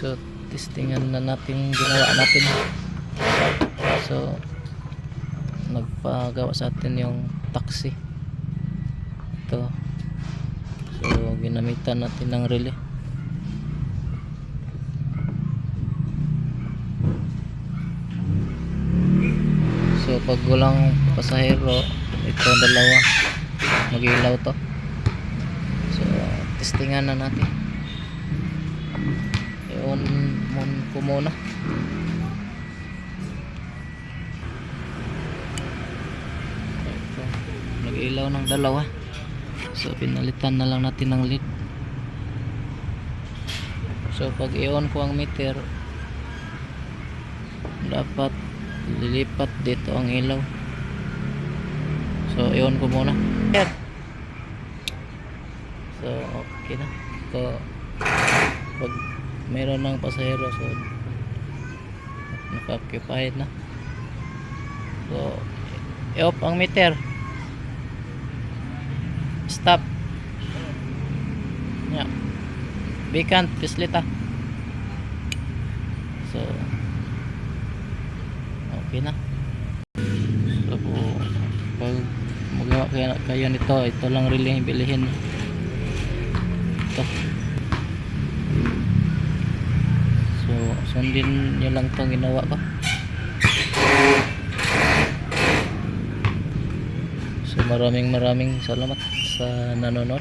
So testingan na natin ginawa natin. So nagpagawa sa atin yung taxi ito. So ginamitan natin ng relay. So pag walang pasahero, ito dalawa mag-ilaw to. So testingan na natin. I-on ko muna. Ito, nag-ilaw ng dalawa. So pinalitan na lang natin ng lead. So pag i-on ko ang meter, dapat lilipat dito ang ilaw. So i-on ko muna. So okay na. So pag meron ng pasahero, so naka-occupied na. So i-off ang meter. Stop. Yeah. Vacant, pislita. So okay na. So pag magawa kayo nito, ito lang rin bilihin. Ito. So sundin nyo lang itong ginawa ko. So maraming salamat sa nanonood.